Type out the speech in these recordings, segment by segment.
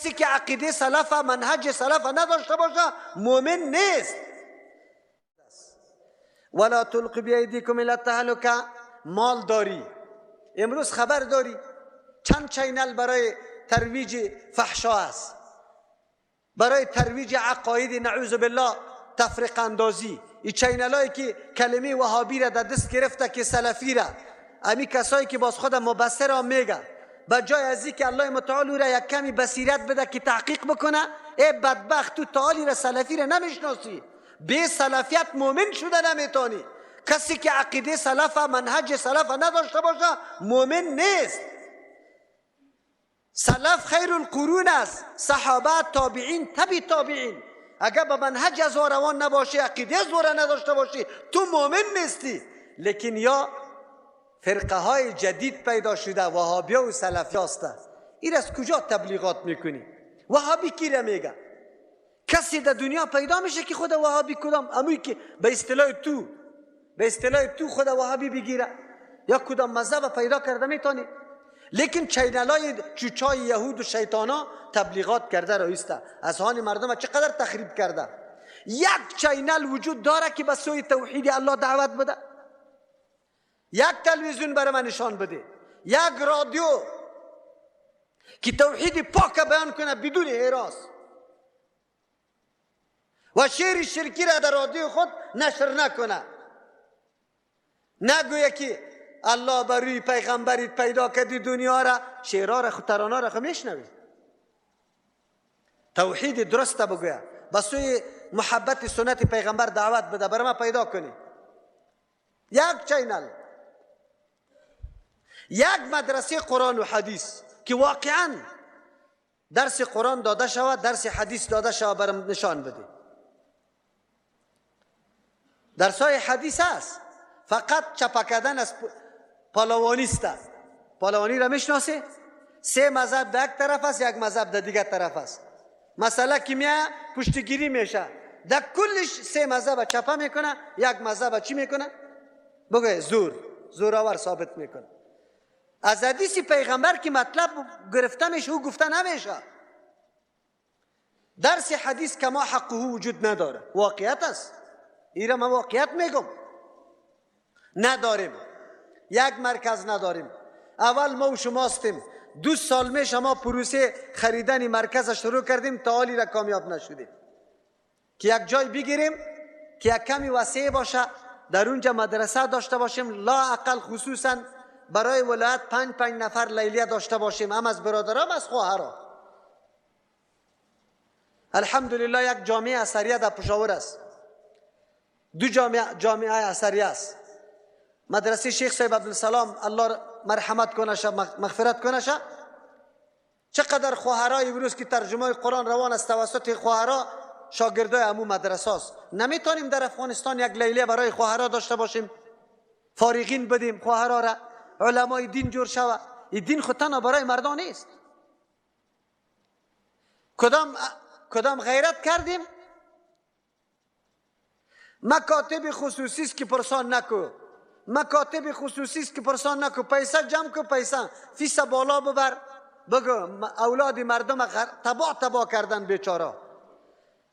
کسی که عقیده سلف منهج سلف نداشته باشه مؤمن نیست. ولا تلقوا بایدیکم الی التهلکه. مال داری، امروز خبر داری چند چینل برای ترویج فحشا است، برای ترویج عقاید نعوذ بالله تفرقه اندازی. این چینل هایی که کلمه وهابی را در دست گرفته که سلفی را، امی کسایی که باز خود مبصر را میگه، بجای از این که الله متعال را یک کمی بصیرت بده که تحقیق بکنه، ای بدبخت تو تعالی را سلفی را نمیشناسی، به سلفیت مؤمن شده نمیتونی. کسی که عقیده سلف منهج سلف نداشته باشه مؤمن نیست. سلف خیر القرون است، صحابه، تابعین، تبع تابعین. اگر به منهج از روان نباشی، عقیده از نداشته باشی، تو مؤمن نیستی. لیکن یا فرقه های جدید پیدا شده، وهابی و سلفی است. این از کجا تبلیغات میکنی؟ وهابی کی را میگه؟ کسی در دنیا پیدا میشه که خود وهابی کدام؟ اموی که به اصطلاح تو خود وهابی بگیره یا کدام مذهب پیدا کرده میتونی. لیکن چینل های چوچای یهود و شیطانا تبلیغات کرده رایسته، از هان مردم چقدر تخریب کرده. یک چینل وجود داره که به سوی توحید الله دعوت بده؟ یک تلویزیون برای من نشان بده، یک رادیو که توحید پاک بیان کنه بدون هراس و شعر شرکی را در رادیو خود نشر نکنه، نگویه که الله بروی پیغمبریت پیدا کردی دنیا را، شعرها را ترانه را میشنوی. توحید درست بگویه، به سوی محبت سنت پیغمبر دعوت بده، برای ما پیدا کنی. یک چینل، یک مدرسه قرآن و حدیث که واقعا درس قرآن داده شود، درس حدیث داده شود، برام نشان بده. درس های حدیث است، فقط چپا کردن از پالوانیست است. پالوانی را میشناسی؟ سه مذهب در یک طرف است، یک مذهب در دیگر طرف است. مثلا کیمیا پشتگیری میشه، در کلش سه مذهب چپا میکنه، یک مذهب چی میکنه؟ بگه زورآور ثابت میکنه. از حدیث پیغمبر که مطلب گرفته میشه او گفته نمیشه. درس حدیث کما حقه وجود نداره، واقعیت است. ایرا من واقعیت میگم، نداریم. یک مرکز نداریم. اول ما و شما هستیم، 2 سال میشه ما پروسه خریدن مرکز شروع کردیم، تا حالی را کامیاب نشدیم که یک جای بگیریم که یک کمی وسیع باشه، در اونجا مدرسه داشته باشیم، لا اقل خصوصا برای ولایت 5 نفر لیلیه داشته باشیم، هم از برادرام از خواهرام. الحمدلله یک جامعه اثریه در پشاور است، 2 جامعه اثریه است. مدرسه شیخ صاحب عبدالسلام الله مرحمت کنه، مغفرت کنه. چقدر خواهرای امروز که ترجمه قرآن روان است توسط خواهرا شاگردای همون مدرسه است. نمیتونیم در افغانستان یک لیله برای خواهرا داشته باشیم، فارغین بدیم خواهرا را، علمای دین جور شود. این دین خود تنها برای مردان نیست. کدام غیرت کردیم؟ مکاتب خصوصی است که پرسان نکو، مکاتب خصوصی است که پرسان نکو، پیسه جمع کو، پیسه فیس بالا ببر، بگو اولاد مردم تباه کردن بیچاره.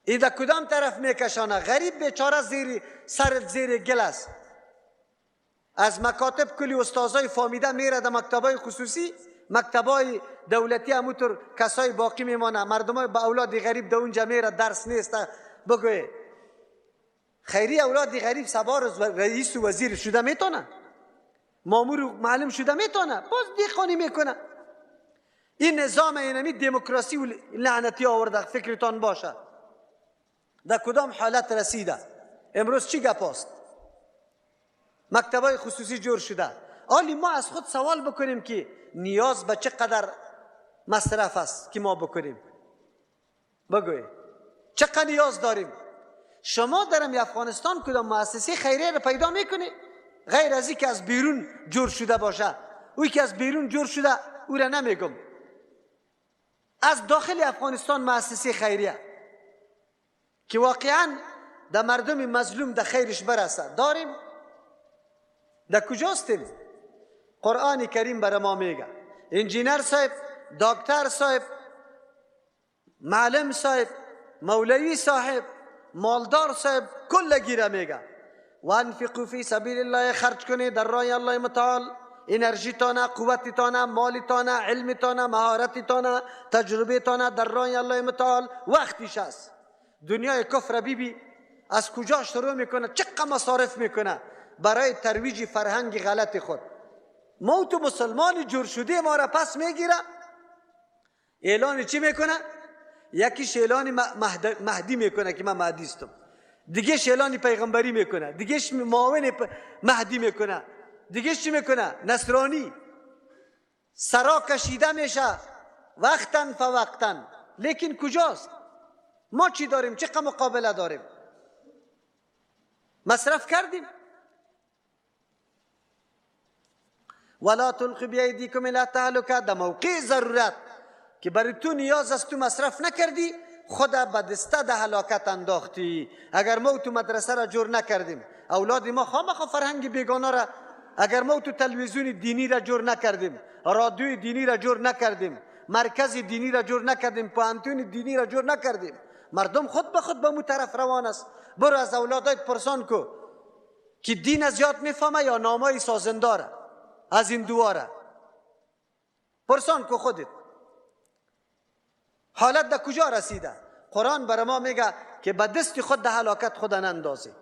ایده کدام طرف میکشانه؟ غریب بیچاره زیر گل است. از مکاتب کلی استازای فامیده میره در مکتبای خصوصی، مکتبای دولتی همونطور کسای باقی میمانه، مردمای با اولاد غریب در اونجا میره، درس نیست. بگوی خیری اولاد غریب سوار رئیس و وزیر شده میتونه، مامور و معلم شده میتونه، باز دیخانی میکنه. این نظام اینمی دموکراسی و لعنتی آورده، فکرتان باشه. در کدام حالت رسیده؟ امروز چی گپ است؟ مکتبای خصوصی جور شده. آلی ما از خود سوال بکنیم که نیاز به چقدر مصرف است که ما بکنیم؟ بگوی چقدر نیاز داریم؟ شما در افغانستان کدام مؤسسه خیریه را پیدا میکنی غیر از این که از بیرون جور شده باشه؟ اوی که از بیرون جور شده او را نمیگم، از داخل افغانستان مؤسسه خیریه که واقعا در مردم مظلوم در خیرش برسه داریم؟ در کجاستیم؟ قرآن کریم برای ما میگه انجینر صاحب، دکتر صاحب، معلم صاحب، مولوی صاحب، مالدار صاحب کل گیره میگه وانفقوا فی سبیل الله، خرج کنید در راه الله متعال، انرژی تانه، قوت تانه، مال تانه، علم تانه، مهارت تانه، تجربه تانه در راه الله متعال. وقتیش است. دنیای کفر بیبی از کجا شروع میکنه، چقدر مصارف میکنه برای ترویج فرهنگ غلط خود. ما تو مسلمان جور شده ما را پس میگیره، اعلان چی میکنه؟ یکیش اعلان مهدی میکنه که من مهدی استم، دیگهش اعلان پیغمبری میکنه، دیگهش معاون مهدی میکنه، دیگهش چی میکنه؟ نصرانی. سرا کشیده میشه وقتاً فوقتاً. لیکن کجاست؟ ما چی داریم؟ چقدر مقابله داریم؟ مصرف کردیم. ولا تلقوا بأيديكم الى التهلكه، در موقع ضرورت که برای تو نیاز است تو مصرف نکردی، خود به دسته ده هلاکت انداختی. اگر ما تو مدرسه را جور نکردیم، اولاد ما خامخا فرهنگ بیگانه را، اگر ما تو تلویزیون دینی را جور نکردیم، رادیوی دینی را جور نکردیم، مرکز دینی را جور نکردیم، پوهنتون دینی را جور نکردیم، مردم خود به خود به مو طرف روان است. برو از اولادت پرسان کو که دین از یاد میفهمه یا نامه سازنداره از این دواره. پرسان کو خودت حالت در کجا رسیده. قرآن برای ما میگه که به دست خود ده هلاکت خود نندازی.